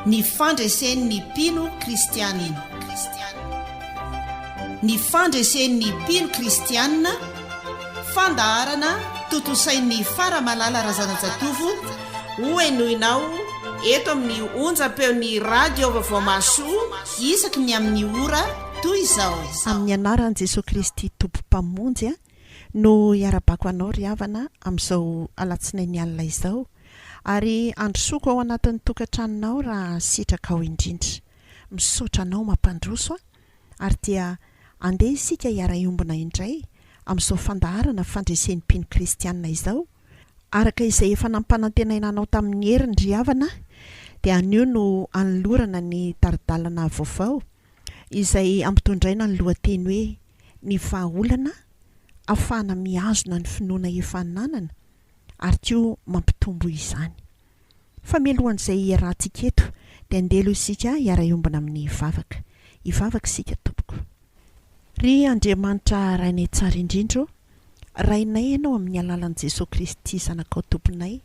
ny fandresen'ny mpino kristianina ny fandresen'ny mpino kristianina fandaharana totosain'ny faramalala razanajatovo hoenoinao eto amin'ny onjam-peon'ny radio vaovao-masoa isaky ny amin'ny ora toy izao. Amin'ny anaran'i Jesosy Kristy tompo-mpamonjy no iarabako anao ry havana amin'izao alatsinainy alina izao, ary androsoko ao anatin'ny tokantranonao raha sitraka ao indrindra. Misaotra anao mampandroso ary dia andeha isika hiara-iombona indray amin'izao fandaharana fandresen'ny mpino kristianina izao, araka izay efa nampanantenaina anao tamin'ny heriny ry havana, dia anio no anolorana ny taridalana vaovao izay ampitondraina ny lohateny hoe ny vahaolana afahana mihazona ny finoana efa nanana ary koa mampitombo izany. Fa mialohan'izay iarahantsika eto dia andelo isika hiara-iombona amin'ny ivavaka. Ivavaka isika tompoko. Ry Andriamanitra rainay tsara indrindro, rainay ianao amin'ny alalan'i Jesosy Kristy zanakao tomponay,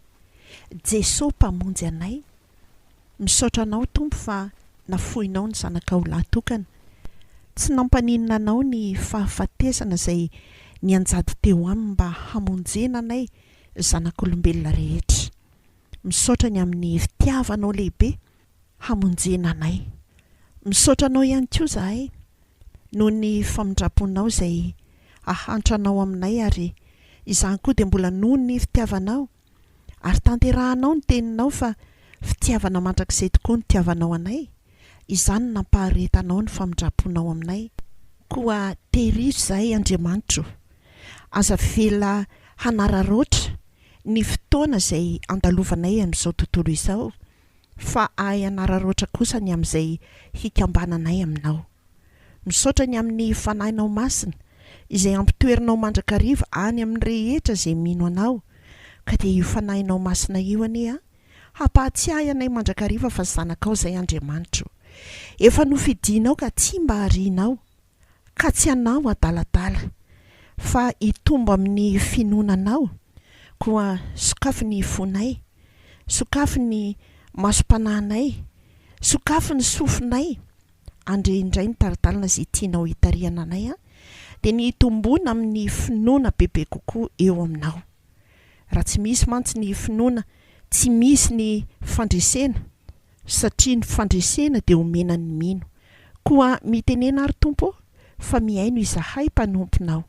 Jesosy mpamonjy anay. Misaotra anao tompo fa nafoinao ny zanakao lahatokana, tsy nampaninina anao ny fahafatesana izay nianjady teo aminy mba hamonjena anay zanak'olombelona rehetra. Misaotra ny amin'ny fitiavanao lehibe hamonjena anay. Misaotra anao ihany koa zahay noho ny famindraponao izay ahantranao aminay, ary izany koa dia mbola noho ny fitiavanao ary tanterahanao ny teninao fa fitiavana mandrakizay tokoa ny tiavanao anay. Izany nampaharetanao ny famindraponao aminay. Koa tehirizo zahay Andriamanitra, aza vela hanararoatra ny fotoana izay andalovanay amin'izao tontolo izao, fa ahay hanararoatra kosa ny amin'izay hikambananay aminao. Misaotra ny amin'ny fanahinao masina izay ampitoerinao mandrakariva any amin'ny rehetra izay mino anao, ka dia io fanahinao masina io anie hampahatsiahy anay mandrakariva fa zanakao izay Andriamanitra. Efa nofidinao ka tsy mba harianao, ka tsy anao adaladala, fa hitombo amin'ny finoananao. Koa sokafy ny fonay, sokafy ny masom-panahinay, sokafy ny sofinay. Andre indray ny taridalana izay tianao hitariana anay dia ny hitomboana amin'ny finoana bebe kokoa eo aminao. Raha tsy misy mantsy ny finoana, tsy misy ny fandresena, satria ny fandresena dia omena ny mino. Koa mitenena ary tompo fa mihaino izahay mpanomponao.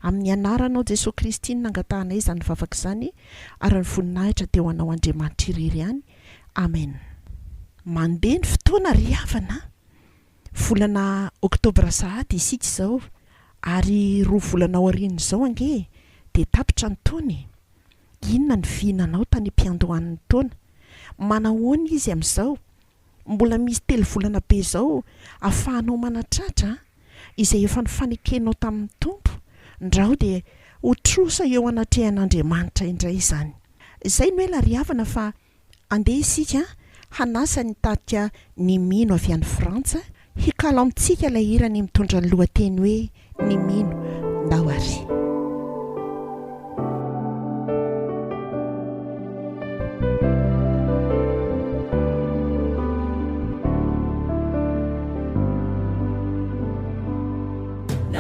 Amin'ny anaranao Jesosy Kristy nangatahanay izany vavaka izany ary ny voninahitra teo anao Andriamanitra irery ihany. Amen. Mandeha ny fotoana ry havana, volana Oktobra sahady isika izao, ary 2 volana aoriana izao ange dia tapitra ny taona. Inona ny vihinanao tany am-piandohan'ny taona? Manahoana izy amin'izao? Mbola misy 3 volana be izao ahafahanao manatratra izay efa nifanekenao tamin'ny tompo? Ndrao dia ho trosa eo anatrehan'Andriamanitra indray izany. Izay no ela ry havana fa andeha isika hanasa ny tarika ny mino avy any Frantsa, hikala amintsika ilay hirany mitondra ny lohateny hoe ny mino ndao ary.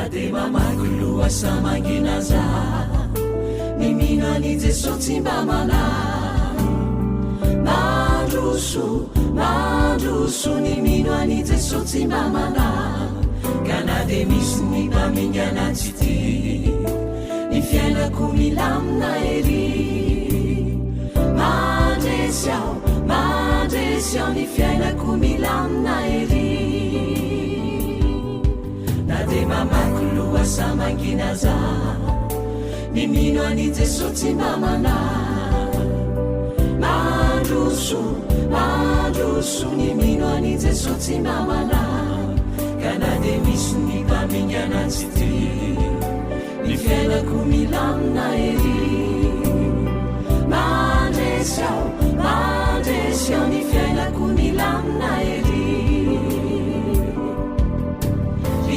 De mamagulo samanginaza ni mina ni Jesosy mba mandroso ni mina ni Jesosy mba mana, kana de misy ny mpamingana tsity ny fiainako milamina ery. Mandresy ny fiainako milamina ery. De mamako loha samanginaza ny mino ani Jesosy mba mana, mandroso ny mino ani Jesosy mba mana, kana de misy ny mpamingana tsity ny fiainako milamina ery. Mandresy ny fiainako milamina ery.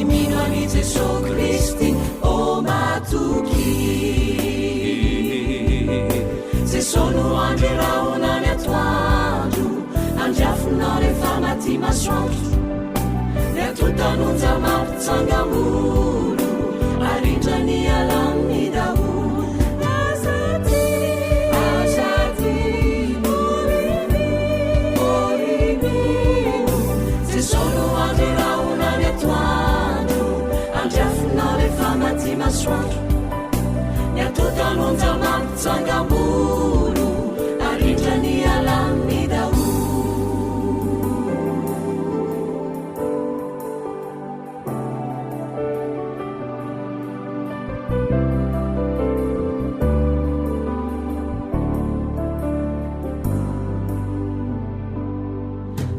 Mino ani Jesosy Kristy o matoky, Jesosy no andro raha honany atoandro, andrafo andrafinao rehefa maty masoandro niatotanonja mampitsangamolo arindrany alaminy daholo azady morimino jesolo andreraonany atoandro andrafinao rehefa maty masoandro niatotanonja mampitsangamolo arindrany alaminy daholo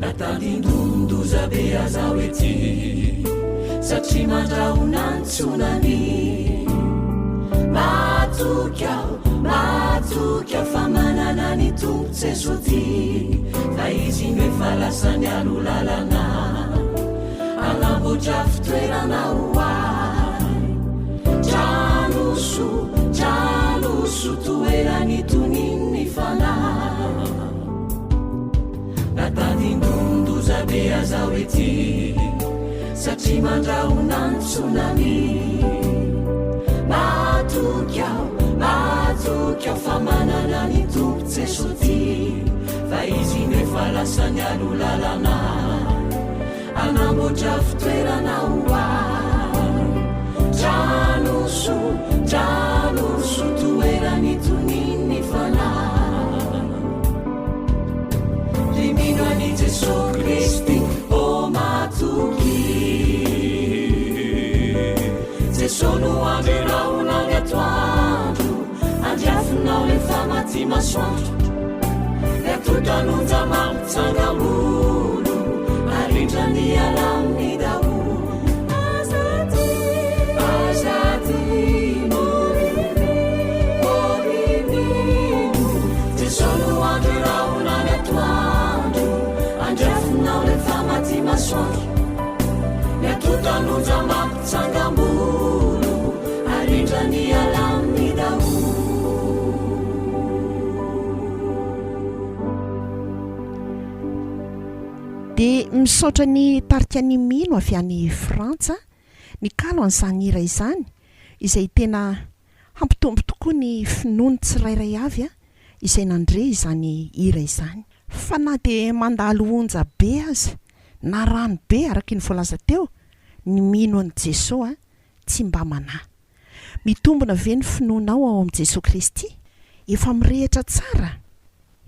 natandindondoza be azaho ety satria mandrahonantsonany matoka fa manana ny tompo tsesoty fa izy no efa lasany alolalana anamboatra fitoerana hoay tranoso toerany toninny fanahy natandindondoza be azaho ety satria mandrahonantsonany matoka fa manana ny tompo tsesoty fa izy no efa lasany alolalana anamboatra fitoerana hoay tranoso toerany toninny fanahy limino ani Jesosy Kristy o matoky Jesosy no andreraonany atoandro andriafinao rehefa maty masoandro niatotanonja mampitsangamolo arindrany alaminy daholo azady morimino Jesosy no andreraonany atoandro andriafinao rehefa maty masoandro niatotanonja mampitsangamolo arindrany alaminy daholo dia misaotra ny tarika ny mino avy any Frantsa ny kalo an'izany hira izany izay tena hampitombo tokoa ny finoany tsirairay avy izay nandre izany hira izany fa na dia mandalo onja be aza na rano be araka ny voalaza teo ny mino an'i Jesosy tsy mba manahy mitombona ve ny finoanao ao amin'i Jesosy Kristy efa mirehitra tsara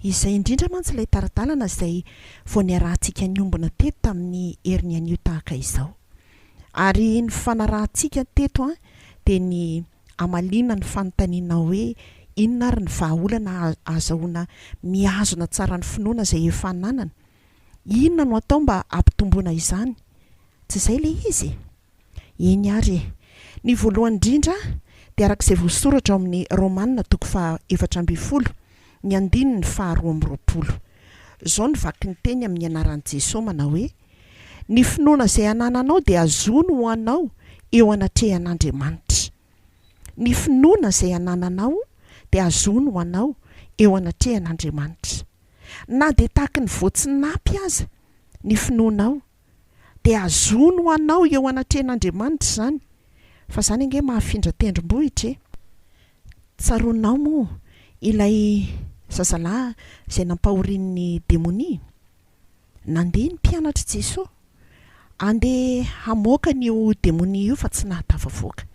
izay indrindra mantsy ilay taradalana izay vao niarahantsika niombona teto tamin'ny heriny anio tahaka izao ary ny fanarahantsika teto dia ny amalina ny fanontaniana hoe inona ary ny vahaolana azahoana mihazona tsara ny finoana izay efa nanana inona no atao mba ampitomboana izany tsy izay ilay izy eny ary ny voalohany indrindra dia arak'izay voasoratra ao amin'ny Romanina 4:20 ny 2:12 izao ny vaky ny teny amin'ny anaran'i Jesosy manao hoe ny finoana izay anananao dia azono ho anao eo anatrehan'Andriamanitra ny finoana izay anananao dia azono ho anao eo anatrehan'Andriamanitra na dia tahaka ny voatsinapy aza ny finoanao dia azono ho anao eo anatrehan'Andriamanitra izany fa izany ange mahafindra tendrombohitra tsaronao moa ilay zazalahy izay nampahorian'ny demonia nandeha ny mpianatra Jesosy andeha hamoaka n'io demonia io fa tsy nahatafavoaka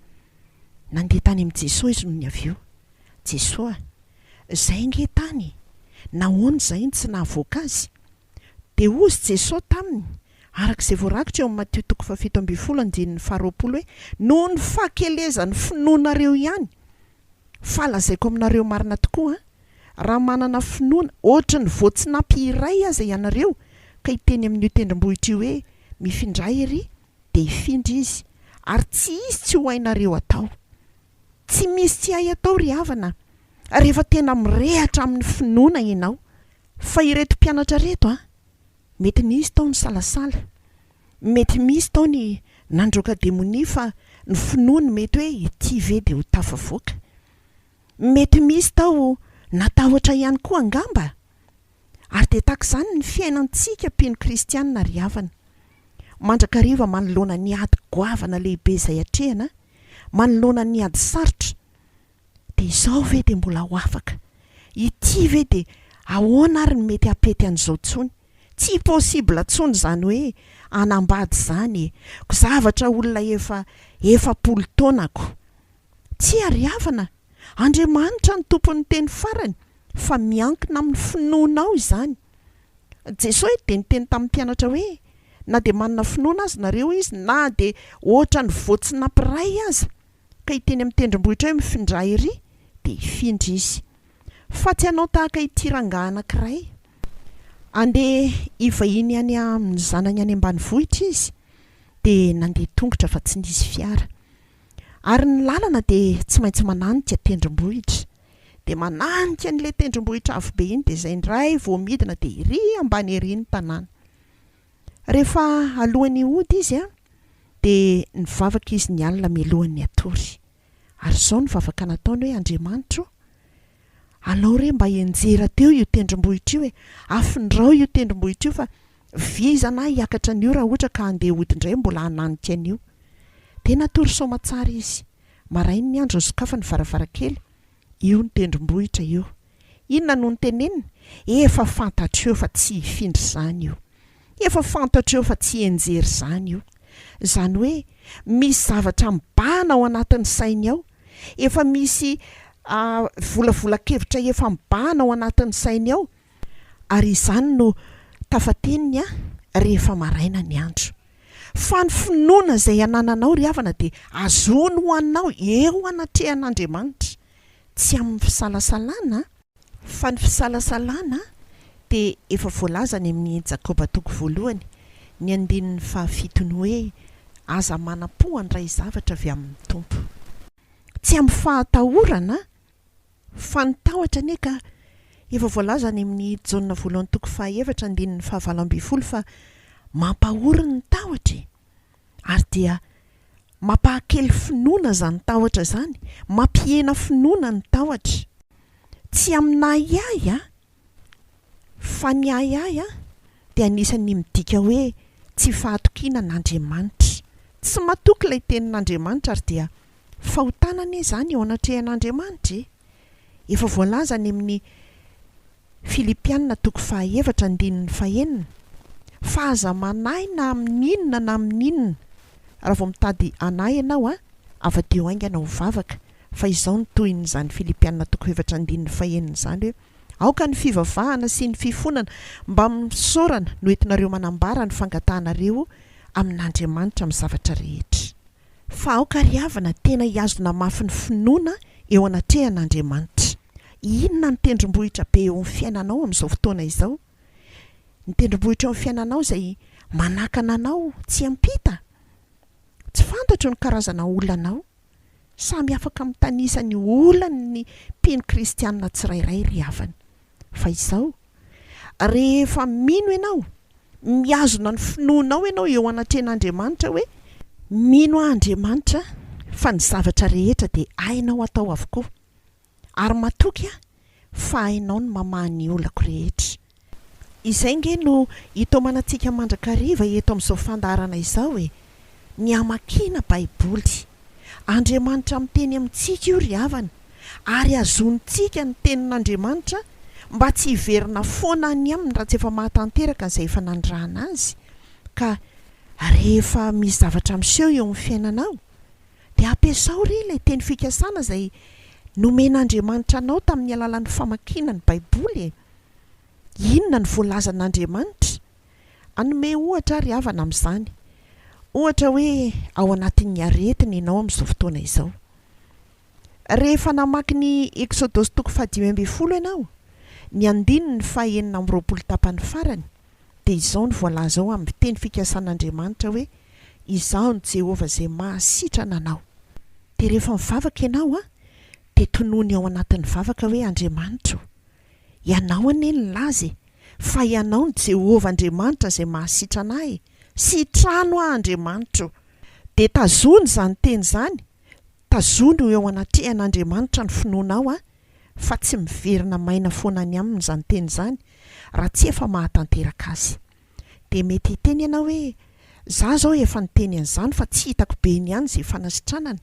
nandeha tany amin'i Jesosy izy no ny avy eo Jesosy izay nge tany nahoana izay ny tsy nahavoaka azy dia ozy Jesosy taminy arak'izay voarakitra eo amin'ny Matteo 7:20 hoe noho ny fahakelezan'ny finoanareo ihany falazaiko aminareo marina tokoa raha manana finoana ohatra ny voatsinapy iray aza ianareo ka hiteny amin'io tendrombohitra io hoe mifindray ery dia hifindra izy ary tsy izy tsy ho hainareo atao tsy misy tsy hay atao ry havana rehefa tena mirehatra amin'ny finoana ianao fa ireto mpianatra reto mety misy tao ny salasala mety misy tao ny nandroaka demonia fa ny finoany mety hoe ity ve dia ho tafavoaka mety misy tao natahotra ihany koa angamba Ary dia tahaka izany ny fiainantsika mpino kristianina ry havana. Mandrakariva manoloana ny ady goavana lehibe izay atrehana, manoloana ny ady sarotra, dia izao ve dia mbola ho afaka? Ity ve dia ahoana ary ny mety hapety an'izao tsony? Tsy possible tsony izany hoe anambady izany, zavatra olona efa 40 taonako. Tsy ary havana, Andriamanitra ny tompon'ny teny farany, fa miankina amin'ny finoanao izany. Jesosy dia niteny tamin'ny mpianatra hoe na dia manana finoana azy nareo izy, na dia ohatra ny voatsy nampiray aza, ka hiteny amin'ny tendrombohitra hoe mifindra ery, dia hifindra izy. Fa tsy hanao tahaka ity rangahy anankiray. Andeha hivahiny any amin'ny zanany any ambanivohitra izy, dia nandeha tongotra fa tsy nisy fiara. Ary ny lalana dia tsy maintsy mananika tendrombohitra. Dia mananika an'ilay tendrombohitra avo be iny, dia izay indray vao midina dia iry ambany ery ny tanàna. Rehefa alohan'ny hody izy dia nivavaka izy ny alina mialohan'ny atory. Ary izao ny vavaka nataony hoe Andriamanitra, alao re mba hianjera teo io tendrombohitra io, hoe afindrao io tendrombohitra io, fa vizana hiakatra an'io raha ohatra ka andeha hody indray mbola hananika an'io. Dia natory saoma tsara izy. Marainy ny andro sokafany varavarakely, io ny tendrombohitra io. Inona no nitenenina? Efa fantatro eo fa tsy hifindra izany io. Efa fantatro eo fa tsy hianjera izany io. Izany hoe misy zavatra mibahana ao anatin'ny sainy ao. Efa misy volavolakevitra efa mibahana ao anatin'ny sainy ao. Ary izany no tafateniny rehefa maraina ny andro. Fa ny finoana izay anananao ry havana dia azony ho anao eo anatrehan'Andriamanitra. Tsy amin'ny fisalasalana, fa ny fisalasalana dia efa voalaza ny amin'ny Jakoba 1:2, ny 7 hoe aza manam-po handray zavatra avy amin'ny tompo. Tsy amin'ny fahatahorana, fa ny tahotra anie ka efa voalaza ny amin'ny Jaona 1:2 fa mampahorina ny tahotra. Ary dia mampahakely finoana izany tahotra izany, mampihena finoana ny tahotra. Tsy amina iay fa ny ayay dia anisan'ny midika hoe tsy fahatokiana n'Andriamanitra. Tsy matoky ilay tenin'Andriamanitra ary dia fahotanana izany eo anatrehan'Andriamanitra. Efa voalaza ny amin'ny Filipianina 2:2 fa aza manahy na amin'inona na amin'inona. Raha vao mitady anahy ianao afa-deo aingana ho vavaka. Fa izao ny toy n'izany Filipianina 2:2 izany hoe aoka ny fivavahana sy ny fifonana mba misaorana no entinareo manambara ny fangatahanareo amin'Andriamanitra amin'ny zavatra rehetra. Fa aoka ry havana tena hiazona mafy ny finoana eo anatrehan'Andriamanitra. Inona ny tendrombohitra be eo amin'ny fiainanao amin'izao fotoana izao? Ny tendrombohitra eo amin'ny fiainanao izay manakana anao tsy ampita. Tsy fantatro ny karazana olanao. Samy afaka mitanisa ny olany mpino kristianina tsirairay ry havana. Fa izao, rehefa mino ianao, miazona ny finoanao ianao eo anatrehan'Andriamanitra hoe mino Andriamanitra fa ny zavatra rehetra dia hainao atao avokoa. Ary matoky fa hainao ny mamaha ny olako rehetra. Izay nge no hitomanantsika mandrakariva eto amin'izao fandaharana izao hoe ny hamakiana Baiboly. Andriamanitra miteny amintsika io ry havana, ary azontsika ny tenin'Andriamanitra mba tsy hiverina foana any aminy raha tsy efa mahatanteraka izay efa nandrahana azy. Ka rehefa misy zavatra miseho eo amin'ny fiainanao dia ampiasao ry ilay teny fikasana izay nomen'Andriamanitra anao tamin'ny alalan'ny famakiana ny Baiboly. Inona ny voalazan'Andriamanitra? Anome ohatra ry havana amin'izany. Ohatra hoe ao anatin'ny aretiny ianao amin'izao fotoana izao. Rehefa namaky ny Exodus 5:12 ianao, ny 9:20 tapany farany, dia izao ny voalaza ao amin'ny teny fikasan'Andriamanitra hoe izaho ny Jehovah izay mahasitrana anao. Dia rehefa mivavaka ianao dia tonoany ao anatin'ny vavaka hoe Andriamanitra, ianao anie ny laza fa ianao ny Jehovah Andriamanitra izay mahasitra anahy. Sitrano Andriamanitra. Dia tazony izany teny izany, tazony eo anatrehan'Andriamanitra ny finoanao fa tsy miverina maina foana ny aminy izany teny izany raha tsy efa mahatanteraka azy. Dia mety hiteny ianao hoe za zao efa niteny an'izany fa tsy hitako be ny ihany izay fanasitranana.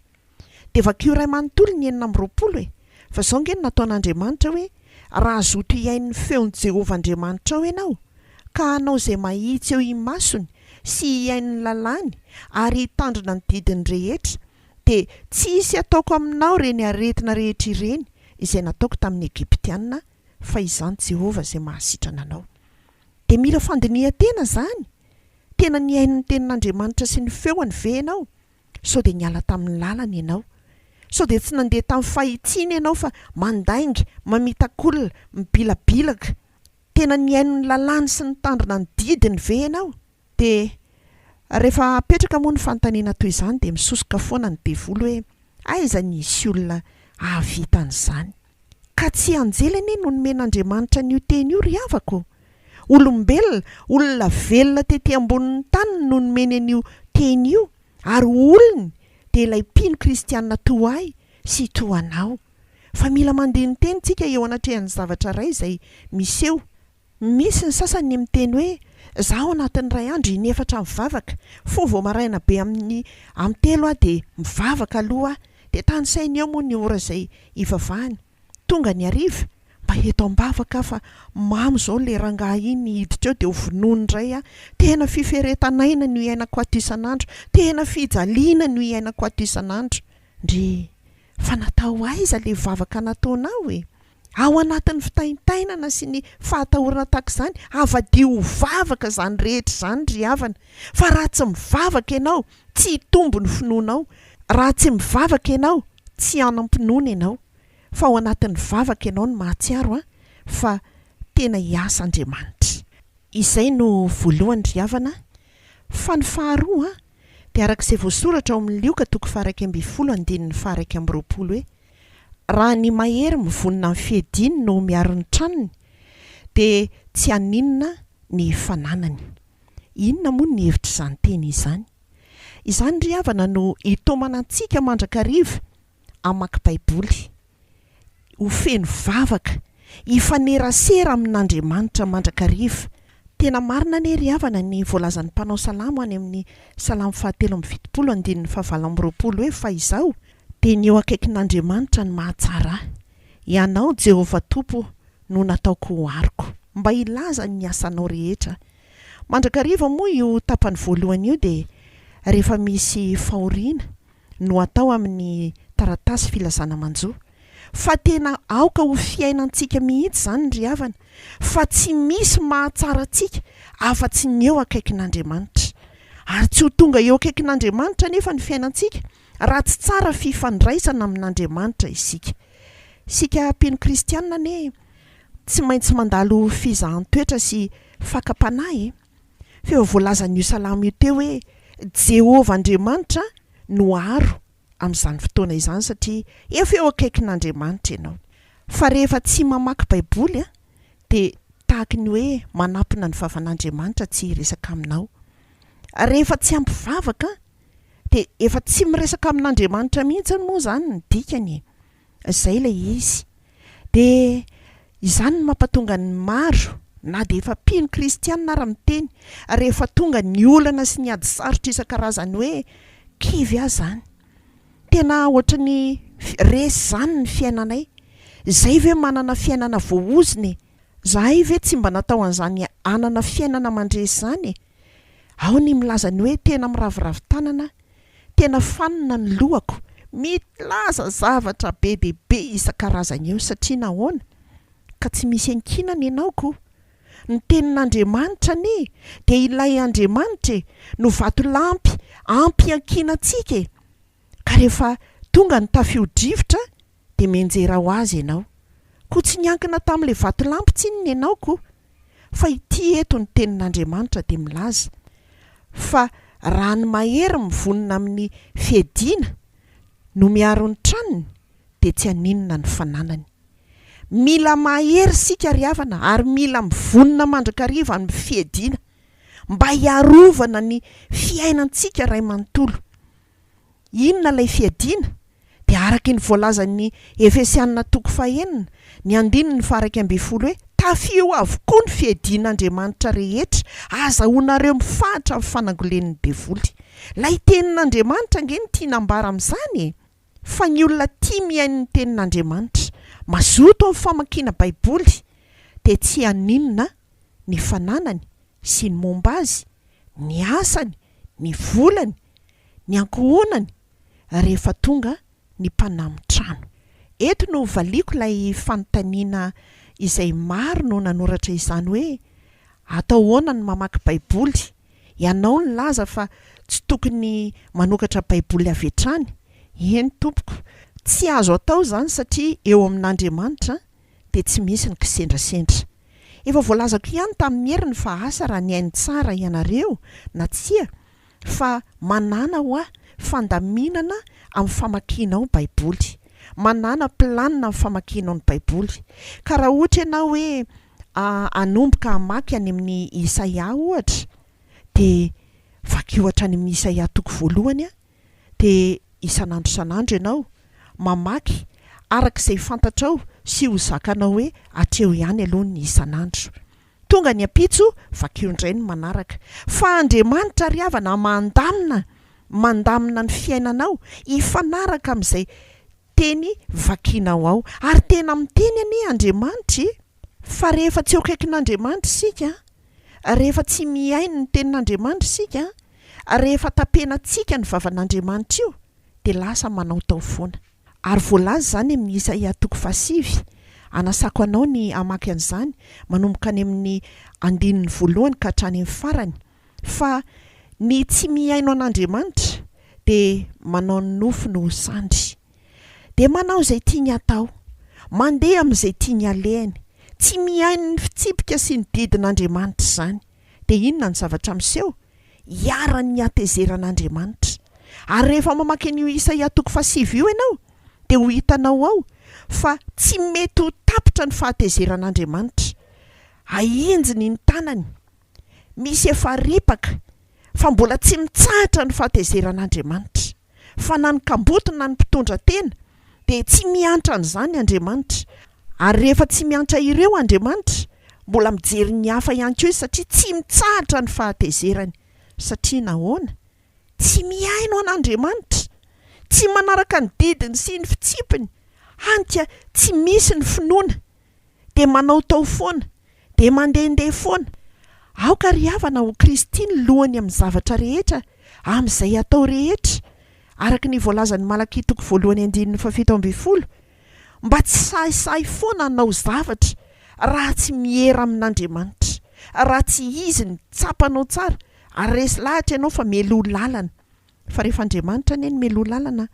Dia vakio ray manontolo ny 420 e. Fa izao nge nataon'Andriamanitra hoe raha azoto hiain'ny feon'i Jehovah Andriamanitra ao ianao ka hanao izay mahitsy eo imasony sy hiain'ny lalàny ary hitandrina ny didiny rehetra, dia tsy hisy ataoko aminao reny aretina rehetra ireny izay nataoko tamin'ny Egiptianina, fa izany Jehovah izay mahasitrana anao. Dia mila fandinihan-tena izany. Tena niain'ny tenin'Andriamanitra sy ny feony ve ianao? Sao dia niala tamin'ny lalana ianao. Sao dia tsy nandeha tamin'ny fahitsiana ianao fa mandainga, mamitak'olona, mibilabilaka. Tena niain'ny lalàny sy ny tandrina ny didiny ve ianao? Dia rehefa apetraka moa ny fanontaniana toy izany dia misosoka foana ny devolo hoe aiza nisy olona ahavita an'izany. Ka tsy anjely anie no nomen'Andriamanitra n'io teny io ry havako. Olombelona, olona velona tetỳ ambonin'ny tany no nomeny an'io teny io, ary olony dia ilay mpino kristianina toahy sy toanao. Fa mila mandeha ny teny tsika eo anatrehan'ny zavatra iray izay miseho. Misy ny sasany miteny hoe zaho anatin'ny ray andro inefatra mivavaka, fo vao maraina be amin'ny 3 dia mivavaka aloha, dia tany sainy eo moa ny ora izay ivavahany. Tonga ny hariva mba eto ambavaka fa mamy zao le rangahy iny hiditra eo dia ho vonoiny indray tena fiferetanaina no iainako ato isan'andro, tena fijaliana no iainako ato isan'andro. Ndry fa natao aiza le vavaka nataonao e? Ao anatin'ny fitaintainana sy ny fahatahorana tahak'izany avadio ho vavaka izany rehetra izany ry havana. Fa raha tsy mivavaka ianao tsy hitombo ny finoanao, raha tsy mivavaka ianao tsy hanam-pinoana ianao. Fa ao anatin'ny vavaka ianao no mahatsiaro fa tena hiasa Andriamanitra. Izay no voalohany ry havana. Fa ny faharoa dia arak'izay voasoratra ao amin'ny Lioka 2:1-2:20 hoe raha ny mahery mivonona amin'ny fihediny no miaro ny tranony dia tsy haninona ny fananany. Inona moa ny hevitra izany teny izany? Izany ry havana no hitomana antsika mandrakariva amaky Baiboly. Ho feno vavaka, hifanerasera amin'Andriamanitra mandrakariva. Tena marina anie ry havana ny voalazan'ny mpanao salamo any amin'ny salamo 7:20 hoe fa izao dia ny eo akaikin'Andriamanitra ny mahatsara. Ianao Jehovah Tompo no nataoko ho ariko, mba hilaza ny asanao rehetra. Mandrakariva moa io tapany voalohany io dia rehefa misy fahoriana no atao amin'ny taratasy filazana manjo. Fa tena aoka ho fiainantsika mihitsy izany ry havana, fa tsy misy mahatsara antsika afa-tsy ny eo akaikin'Andriamanitra. Ary tsy ho tonga eo akaikin'Andriamanitra nefa ny fiainantsika raha tsy tsara fifandraisana amin'Andriamanitra isika. Sika mpino kristianina anie tsy maintsy mandalo fizahan-toetra sy fakam-panahy. Fa voalazan'io salamo io teo hoe Jehovah Andriamanitra no aro amin'izany fotoana izany satria efa eo akaikin'Andriamanitra ianao. Fa rehefa tsy mamaky Baiboly dia tahaka ny hoe manampina ny vavan'Andriamanitra tsy resaka aminao. Rehefa tsy ampivavaka dia efa tsy miresaka amin'Andriamanitra mihitsy moa izany ny dikany. Izay ilay izy. Dia izany mampatonga ny maro na dia efa mpino kristianina ary miteny rehefa tonga ny olana sy ny ady sarotra isan-karazany hoe kivy ahy izany. Tena ohatra ny resy izany ny fiainanay. Izay ve manana fiainana voaoziny? Zahay ve tsy mba natao an'izany anana fiainana mandresy izany? Ao ny milaza ny hoe tena miraviravy tanana, tena fanina ny lohako, milaza zavatra be dia be isan-karazany eo satria nahoana? Ka tsy misy ankinana ianaoko. Ny tenin'Andriamanitra anie dia ilay Andriamanitra no vato lampy ampy ankinantsika. Ka rehefa tonga ny tafio-drivotra dia menjera ho azy ianao. Koa tsy niankina tamin'ilay vato lampy tsinony ianaoko. Fa ity eto ny tenin'Andriamanitra dia milaza fa raha ny mahery mivonona amin'ny fihediana no miaro ny tranony dia tsy haninona ny fananany. Mila mahery sika ry havana ary mila mivonona mandrakariva amin'ny fihediana mba hiarovana ny fiainantsika ray manontolo. Inona ilay fihediana? dia araka ny voalazan'ny Efesianina 4:9 ny 9:10 hoe tafio avokoa ny fiadian'Andriamanitra rehetra azahoanareo mifahatra amin'ny fanangolen'ny devoly. Ilay tenin'Andriamanitra nge ny tia nambara amin'izany fa ny olona tia miaino ny tenin'Andriamanitra mazoto amin'ny famakiana baiboly dia tsy haninona ny fananany sy ny momba azy, ny asany, ny volany, ny ankohonany rehefa tonga ny mpanamotrano. Eto no valiko ilay fanontaniana izay maro no nanoratra izany hoe atao ahoana ny mamaky baiboly? Ianao ny laza fa tsy tokony manokatra baiboly avy hatrany. Eny tompoko, tsy azo atao izany satria eo amin'Andriamanitra dia tsy misy ny kisendrasendra. Efa voalazako ihany tamin'ny heriny fa asa raha ny hainy tsara ianareo na tsia fa manana ho fandaminana amin'ny famakianao baiboly, manana planina amin'ny famakianao ny baiboly. Ka raha ohatra ianao hoe anomboka hamaky any amin'ny Isaia ohatra, dia vaky ohatra any amin'ny Isaia 1 dia isan'andro ianao mamaky arak'izay fantatrao sy ho zakanao hoe atreo ihany aloha ny isan'andro. Tonga ny apitso vakio indray ny manaraka. Fa Andriamanitra ry havana mandamina ny fiainanao ifanaraka amin'izay teny vakinao ao. Ary tena miteny anie Andriamanitra fa rehefa tsy akaikin'Andriamanitra isika, rehefa tsy miaino ny tenin'Andriamanitra isika, rehefa tapenantsika ny vavan'Andriamanitra io dia lasa manao tao foana. Ary voalaza zany amin'ny Isaia 7 anasako anao ny amaky an'izany manomboka any amin'ny 1 ka hatrany amin'ny farany fa ny tsy miaino an'Andriamanitra dia manao ny nofo no sandry, dia manao izay tiany atao, mandeha amin'izay tiany alehany, tsy miaino ny fitsipika sy ny didin'Andriamanitra izany. Dia inona ny zavatra miseho? Hiaran'ny hatezeran'Andriamanitra. Ary rehefa mamaky an'io Isaia 7 io ianao dia ho hitanao ao fa tsy mety ho tapitra ny fahatezeran'Andriamanitra. Ahinjiny ny tanany, misy efa ripaka fa mbola tsy mitsahatra ny fahatezeran'Andriamanitra. Fa na ny kambotona ny mpitondra tena dia tsy miantra an'izany Andriamanitra. Ary rehefa tsy miantra ireo Andriamanitra, mbola mijery ny hafa ihany koa satria tsy mitsahatra ny fahatezerany. Satria nahoana? Tsy miaino an'Andriamanitra, tsy manaraka ny didiny sy ny fitsipiny, hanka tsy misy ny finoana, dia manao tao foana, dia mandehandeha foana. Aoka ry havana ho Kristy ny lohany amin'ny zavatra rehetra, amin'izay atao rehetra, araka ny voalazan'ny Malaki 1:7-10, mba tsy sahisahy foana hanao zavatra raha tsy mihera amin'Andriamanitra, raha tsy izy ny tsapanao tsara, ary resy lahatra ianao fa meloa lalana. Fa rehefa Andriamanitra anie ny meloa lalana,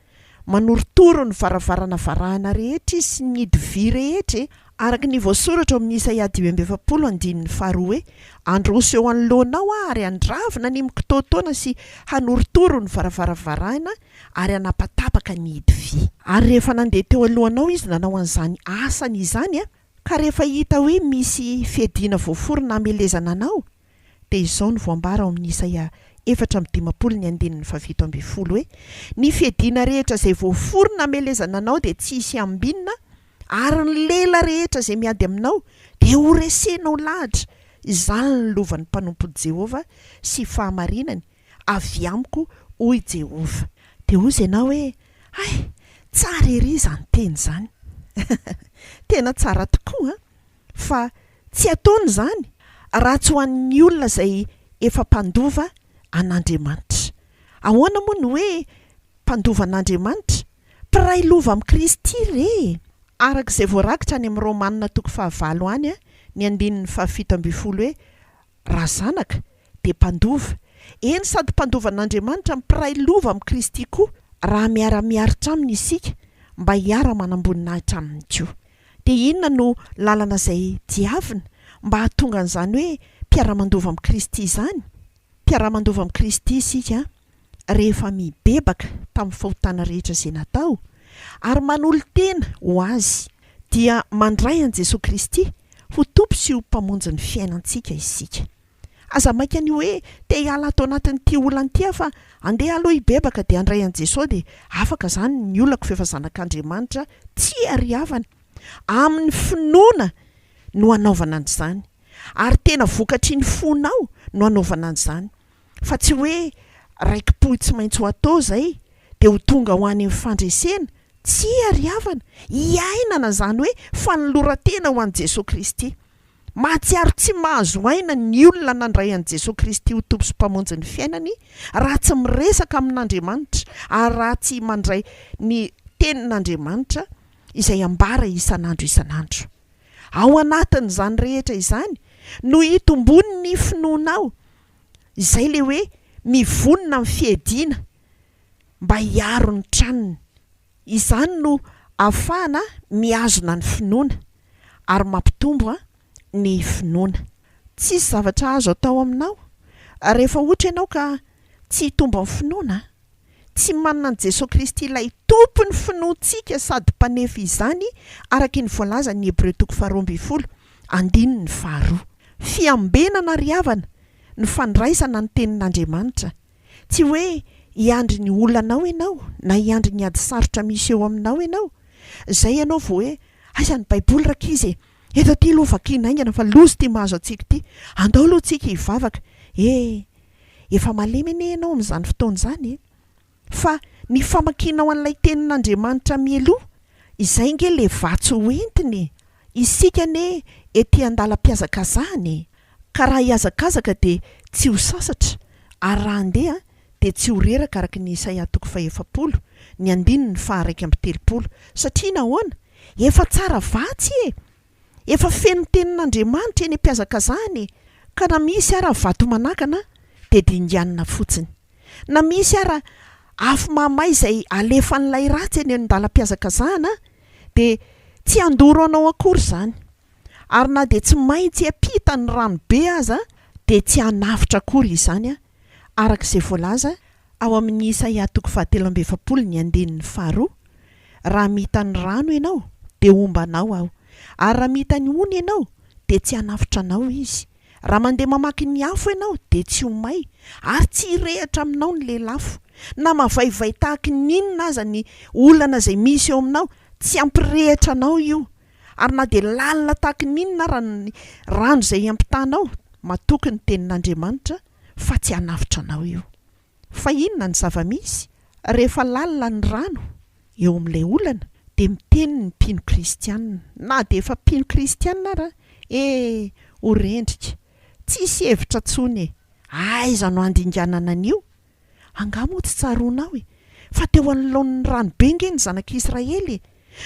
manoritoro ny varavarana varahana rehetra izy sy ny hidy rehetra, araka ny voasoratra amin'ny Isaia 20:2 hoe androso eo anoloanao ary andravina ny mikitoatoana sy hanoritoro ny varavaravaraina ary hanapatapaka ny hidy vy. Ary rehefa nandeha teo alohanao izy nanao an'izany asany izany ka rehefa hita hoe misy fiadiana voaforona hamelezana anao, dia izao ny voambara ao amin'ny Isaia 4:17 hoe ny fiadiana rehetra izay voaforona hamelezana anao dia tsy hisy ambinina, ary ny lela rehetra izay miady aminao dia ho resenao lahatra. Izany ny lovan'ny mpanompo Jehova sy fahamarinany avy amiko hoy Jehova. Dia hozy ianao hoe tsara ery izany teny izany. Tena tsara tokoa, fa tsy ataony izany raha tsy ho an'ny olona izay efa mpandova an'Andriamanitra. Ahoana moa ny hoe mpandova an'Andriamanitra? Mpiray lova amin'ny Kristy re. Arak'izay voarakitra any amin'ny Romanina 5 any ny 17 hoe raha zanaka dia mpandova. Eny sady mpandova an'Andriamanitra mpiray lova amin'ny Kristy koa raha miara-miaritra aminy isika mba hiara-manamboninahitra aminy koa. Dia inona no lalana izay diavina mba hahatonga an'izany hoe mpiara-mandova amin'ny Kristy izany? Mpiara-mandova amin'ny Kristy isika rehefa mibebaka tamin'ny fahotana rehetra izay natao ary manolo-tena ho azy, dia mandray an'i Jesosy Kristy ho tompo sy ho mpamonjy ny fiainantsika isika. aza maika ny hoe te hiala ato anatin'ity olana ity fa andeha aloha ibebaka dia andray an' Jesosy dia afaka zany ny olako fa efa zanak'Andriamanitra tsy ariavana. Amin'ny finoana no anaovana an'izany ary tena vokatry ny fonao no anaovana an'izany fa tsy hoe raiki-po tsy maintsy ho atao zay dia ho tonga ho any amin'ny fandresena. Tsy ariavana, hiainana zany hoe fanoloran-tena ho an'i Jesosy Kristy. Mahatsiaro tsy mahazo aina ny olona nandray an'i Jesosy Kristy ho tompo sy mpamonjy ny fiainany raha tsy miresaka amin'Andriamanitra ary raha tsy mandray ny tenin'Andriamanitra izay ambara isan'andro isan'andro. Ao anatin'izany rehetra izany no hitombony ny finoanao izay le hoe mivonona amin'ny fiediana mba hiaro ny tranony. Izany no ahafahana miazona ny finoana ary mampitombo ny finoana. Tsisy zavatra azo atao aminao rehefa ohatra ianao ka tsy hitombo amin'ny finoana, tsy manana an' Jesosy Kristy ilay tompony finoantsika sady mpanefa izany araka ny voalaza ny Hebreo 12:2. Fiambenana riavana ny fandraisana ny tenin'Andriamanitra, tsy hoe hiandry ny olanao ianao na hiandry ny ady sarotra misy eo aminao ianao. Zay ianao vao hoe aisa ny baiboly rakizy eto ty aloha vakiana aingana fa lozy ty mahazo antsika ty, andao aloha tsika hivavaka. Efa malemy ane ianao amin'izany fotoana izany fa ny famakiana ao an'ilay tenin'Andriamanitra mieloha izay nge le vatso hoentiny. Isika ane ety andalam-piazakazany ka raha hiazakazaka dia tsy ho sasatra ary raha andeha dia tsy ho reraka araka ny Isaia 40 ny 9:1-3 satria nahoana efa tsara vatsy efa feno tenin'Andriamanitra eny am-piazakazany ka na misy ara vato manakana dia dinganina fotsiny, na misy ara afo mamay izay alefan'ilay ratsy eny an-dalam-piazakazana dia tsy andoro anao akory zany, ary na dia tsy maintsy apita ny ranobe aza dia tsy hanafitra akory izany arak'izay voalaza ao amin'ny Isaia 41:2. Raha mita ny rano ianao dia ombanao aho, ary raha mita ny ony ianao dia tsy hanafitra anao izy. Raha mandeha mamaky ny afo ianao dia tsy homay ary tsy hirehatra aminao ny lelafo, na mavaivay tahaka ninona aza ny olana izay misy eo aminao tsy ampirehatra anao io, ary na dia lalina tahaka ninona raha ny rano izay ampitanao matoky ny tenin'Andriamanitra fa tsy hanafitra anao io. Fa inona ny zava-misy rehefa lalina ny rano eo amin'ilay olana dia miteny ny mpino kristianina, na dia efa mpino kristianina ara ho rendrika tsisy hevitra tsony aiza no andinganana an'io, angamo tsy tsaroanao fa teo anoloan'ny ranobe nge ny zanak'Israely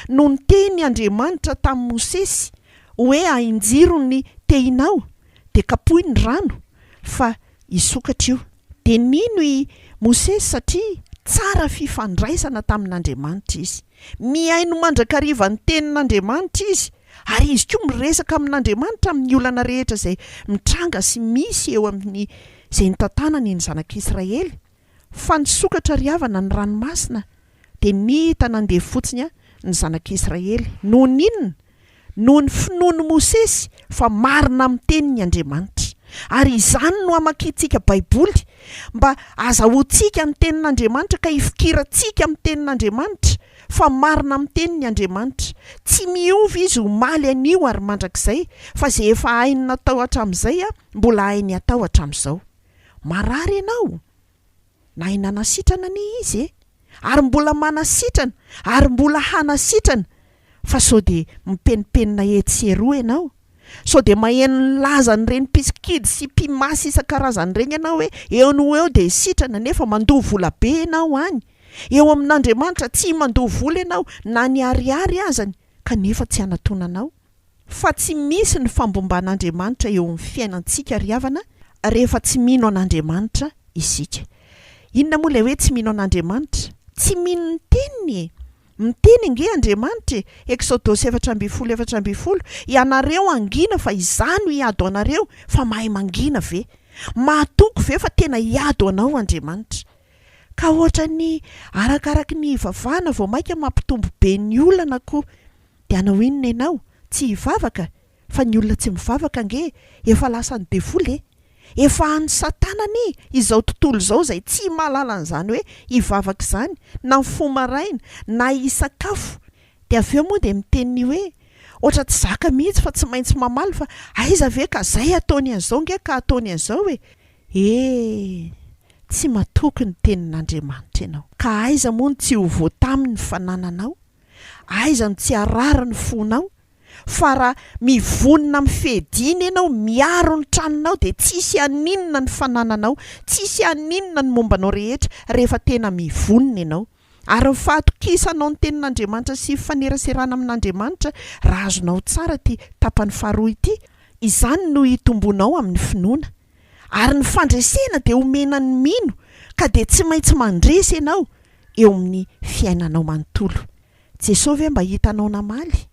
no niteny Andriamanitra tamin'ny Mosesy hoe hainjiro ny tehinao dia kapohy ny rano fa hisokatra io. Dia nino i Mosesy satria tsara fifandraisana tamin'Andriamanitra izy, mihaino mandrakariva ny tenin'Andriamanitra izy, ary izy koa miresaka amin'Andriamanitra amin'ny olana rehetra izay mitranga sy misy eo amin'ny izay nitantanany ny zanak'Israely. Fa nisokatra riavana ny ranomasina dia nihita nandeha fotsiny ny zanak'Israely noho ninona? Noho ny finoany Mosesy fa marina amin'ny tenin'ny Andriamanitra. Ary izany no amakiantsika baiboly mba azahoantsika ny tenin'Andriamanitra ka hifikirantsika amin'ny tenin'Andriamanitra fa marina amin'ny tenin'ny Andriamanitra. Tsy miovy izy ho maly anio ary mandrakizay fa izay efa hainy natao hatramin'izay mbola hainy atao hatramin'izao. Marary ianao na haina nasitrana ny izy ary mbola manasitrana ary mbola hanasitrana fa sao dia mipenipenina etsy eroa ianao, sao dia maheno ny laza n'ireny mpitsikidy sy mpimasy isan-karazany ireny ianao hoe eo no eo dia sitrana nefa mandoha vola be ianao any. Eo amin'Andriamanitra tsy mandoha vola ianao na ny ariary azany kanefa tsy hanatonanao. Fa tsy misy ny fambomban'Andriamanitra eo amin'ny fiainantsika riavana rehefa tsy mino an'Andriamanitra isika. Inona moa ilay hoe tsy mino an'Andriamanitra? Tsy mino ny teniny. Miteny nge Andriamanitra Exodus 4:4 ianareo angina fa izany hiado anareo fa mahay mangina ve? Mahatoko ve fa tena hiado anao Andriamanitra? Ka ohatra ny arakaraky ny ivavahana vao maika mampitombo be ny olana koa dia anao inona ianao? Tsy hivavaka fa ny olona tsy mivavaka nge efa lasa ny devoly efa any satanany izao tontolo izao zay tsy mahalala an'izany hoe hivavaka izany na mifomaraina na isakafo. De avy eo moa de miteny hoe ohatra tsy zaka mihitsy fa tsy maintsy mamaly fa aiza ve ka zay ataony an'izao nge ka ataony an'izao hoe tsy matoky ny tenin'Andriamanitra ianao. Ka aiza moa ny tsy ho voataminy ny fanananao, aiza ny tsy harary ny fonao, fa raha mivonina mifedina ianao miaro ny tranonao de tsisy aninona ny fanananao, tsisy aninona ny mombanao rehetra rehefa tena mivonina ianao. Ary mifatokisanao ny tenin'Andriamanitra sy fanerasirana amin'Andriamanitra raha azonao tsara ty tapany faharoa ity, izany no hitombonao amin'ny finoana. Ary ny fandresena de omena ny mino ka de tsy maintsy mandresy ianao eo amin'ny fiainanao manontolo. Jesosy ve mba hitanao namaly?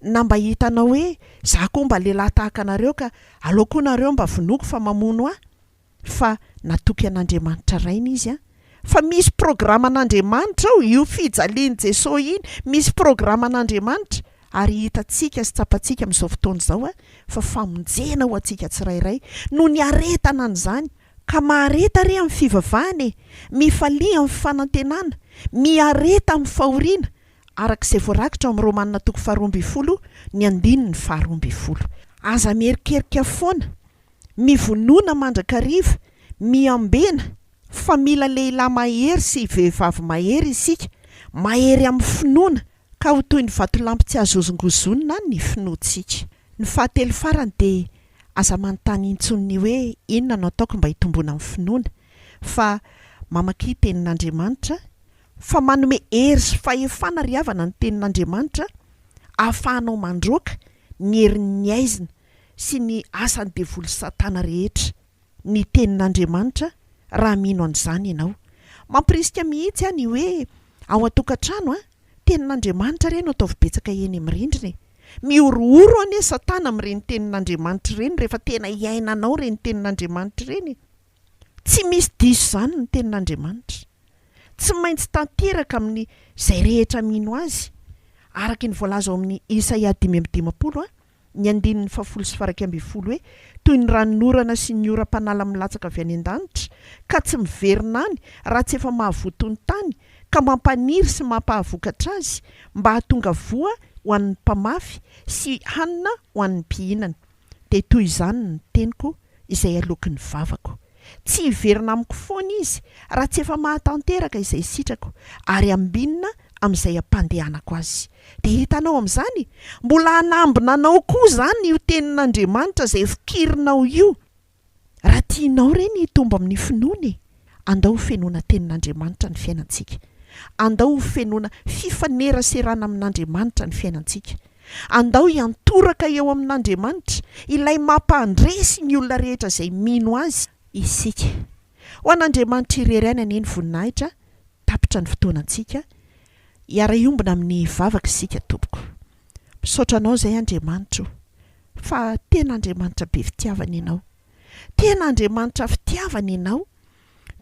Na mba hitanao hoe za koa mba lehilahy tahaka anareo ka aleoko nareo mba vonoko fa mamono ahy? Fa natoky an'Andriamanitra raina izy fa misy programan'Andriamanitra io fijalian' Jesosy iny, misy programan'Andriamanitra. Ary hitantsika sy tsapantsika amin'izao fotoana izao fa famonjena ho antsika tsirairay no ny aretana an'izany. Ka mahareta re amin'ny fivavahana, mifalia amin'ny fanantenana, miareta amin'ny fahoriana, arak'izay voarakitra amin'ny Romanina 12:12. Aza merikerika foana, mivonoana mandrakariva, miambena fa mila lehilahy mahery sy vehivavy mahery isika, mahery amin'ny finoana ka ho toy ny vatolampy tsy azozongozonina ny finoantsika. Ny fahatelo farany de aza manontany intsony hoe inona no ataoko mba hitombona amin'ny finoana, fa mamaky tenin'Andriamanitra, fa manome hery sy fahefana ry havana ny tenin'Andriamanitra ahafahanao mandroaka ny herin'ny aizina sy ny asan'ny devoly satana rehetra. Ny tenin'Andriamanitra raha mino an'izany ianao, mampirisika mihitsy any hoe ao an-tokantrano tenin'Andriamanitra reny ataovy betsaka eny amin'ny rindrina. Miorooro ane satana amin'ireny tenin'Andriamanitra reny rehefa tena iainanao reny tenin'Andriamanitra reny. Tsy misy diso zany ny tenin'Andriamanitra. Tsy maintsy tanteraka amin'ny zay rehetra mino azy. Araka ny voalaza ao amin'ny Isaia 5:20, ny 7:12 hoe toy ny ranonorana sy ny oram-panala milatsaka avy any an-danitra ka tsy miverina any raha tsy efa mahavoto ny tany ka mampaniry sy mampahavoakatra azy mba hahatonga voa ho an'ny mpamafy sy hanina ho an'ny mpihinana. De toy izany ny teniko izay aloky ny vavako. Tsy hiverina amiko foana izy raha tsy efa mahatanteraka izay sitrako ary ambinina amin'izay ampandehanako azy. De hitanao amin'izany mbola hanambina anao koa zany io tenin'Andriamanitra zay fikirinao io. Raha tianao reny hitomba amin'ny finoana, andao fenoana tenin'Andriamanitra ny fiainantsika. Andao fenoana fifaneraserana amin'Andriamanitra ny fiainantsika. Andao hiantoraka eo amin'Andriamanitra ilay mampandresy ny olona rehetra izay mino azy isika. Ho an'Andriamanitra irery any eny voninahitra tapitra ny fotoanantsika. Hiara iombona amin'ny vavaka isika tompoko. Misaotra anao izay Andriamanitra fa tena Andriamanitra be fitiavana ianao. Tena Andriamanitra fitiavana ianao.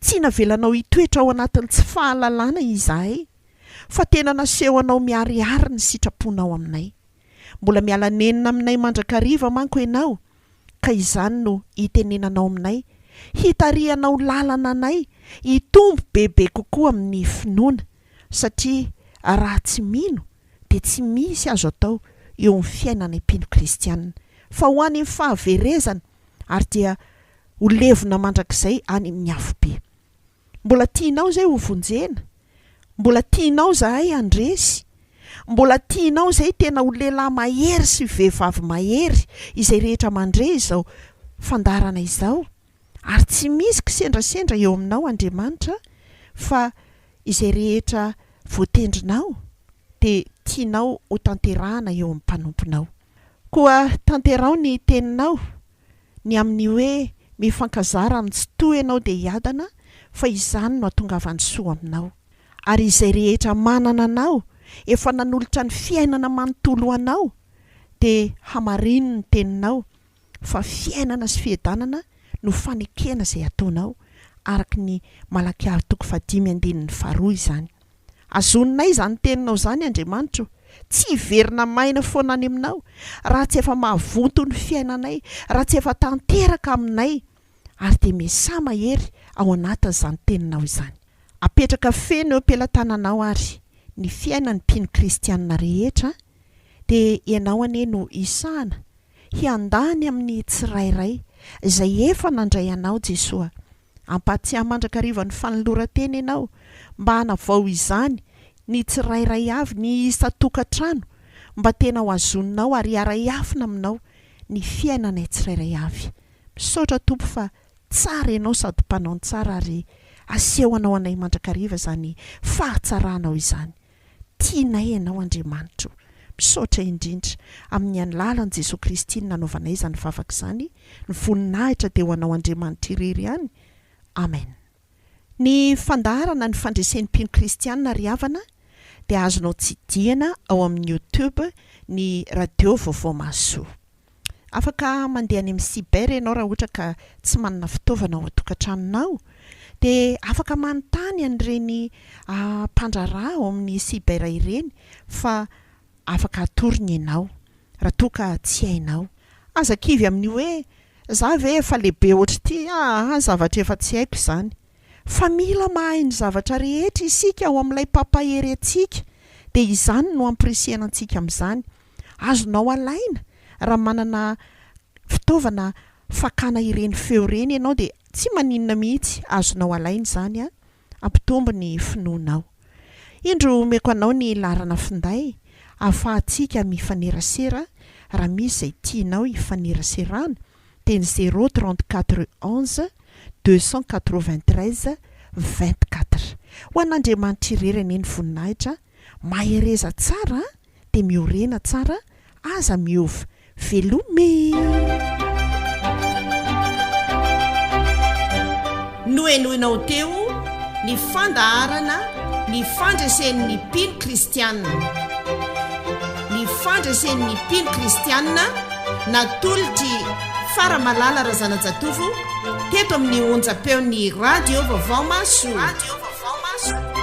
Tsy navelanao hitoetra ao anatin'ny tsy fahalalana izahay, fa tena naseho anao miariary ny sitraponao aminay. Mbola miala nenina aminay mandrakariva manko ianao, ka izany no hitenenanao aminay, hitarianao lalana anay, hitombo bebe kokoa amin'ny finoana, satria raha tsy mino dia tsy misy azo atao eo amin'ny fiainana mpino kristianina, fa ho any amin'ny fahaverezana ary dia ho levona mandrakizay any amin'ny afobe. Mbola tianao zay ho vonjena, mbola tianao zahay andresy, mbola tianao zay tena ho lehilahy mahery sy vehivavy mahery izay rehetra mandre izao fandarana izao, ary tsy misy kisendrasendra eo aminao Andriamanitra, fa izay rehetra voatendrinao dia tianao ho tanterahana eo amin'ny mpanomponao. Koa tanterao ny teninao, ny amin'ny hoe mifankazara amin'ny tsy toa ianao dia hiadana, fa izany no hahatongavany soa aminao. Ary izay rehetra manana anao, efa nanolotra ny fiainana manontolo anao, dia hamarininy ny teninao fa fiainana sy fiadanana no fanekena izay ataonao, araka ny Malakia 5:2 izany. Azoninay izany teninao izany Andriamanitra, tsy hiverina maina foana any aminao raha tsy efa mahavonto ny fiainanay, raha tsy efa tanteraka aminay ary dia mesa mahery ao anatin'izany teninao izany. Apetraka feno eo am-pelantananao ary ny fiainan'ny mpino kristianina rehetra dia ianao anie no isahana hiandany amin'ny tsirairay izay efa nandray anao Jesosy. Ampatsiahy mandrakariva ny fanoloran-teny ianao mba hanavao izany ny tsirairay avy ny isa-tokantrano mba tena ho azoninao ary ara-iafina aminao ny fiainanay tsirairay avy. Misaotra Tompo fa tsara ianao sady mpanao tsara ary asehoanao anay mandrakariva izany fahatsaranao izany. Tianay ianao Andriamanitra. Misaotra indrindra amin'ny alalan'i Jesosy Kristy nanaovanay izany vavaka izany, ny voninahitra dia ho anao Andriamanitra irery ihany. Amen. Ny fandaharana ny fandresen'ny mpino kristianina ry havana dia azonao tsidihana ao amin'ny YouTube ny radio vaovao Mahasoa. Afaka mandeha any amin'ny cyber ianao raha ohatra ka tsy manana fitaovana ao an-tokantranonao, dia afaka manontany an'ireny mpandraharaha ao amin'ny cyber ireny fa afaka atorony ianao raha toa ka tsy hainao. Aza kivy amin'ny hoe za ve efa lehibe ohatry ity, zavatra efa tsy haiko izany. Fa mila mahay ny zavatra rehetra isika ao amin'ilay pampahery antsika, dia izany no ampirisiana antsika amin'izany. Azonao alaina raha manana fitaovana fakana ireny feo ireny ianao dia tsy maninona mihitsy, azonao alaina izany ampitombo ny finoanao. Indro meko anao ny larana finday ahafahantsika mifanerasera raha misy izay tianao hifaneraserana dia 034 11 293 24. Ho an'Andriamanitra irery anie ny voninahitra, mahereza tsara dia miorena tsara, aza miova velome. Noenoinao teo ny fandaharana ny fandresen'ny mpino kristianina. Ny fandresen'ny mpino kristianina natolotry Faramalala Razanajatovo teto amin'ny onjam-peon'ny radio vaovao Mahasoa.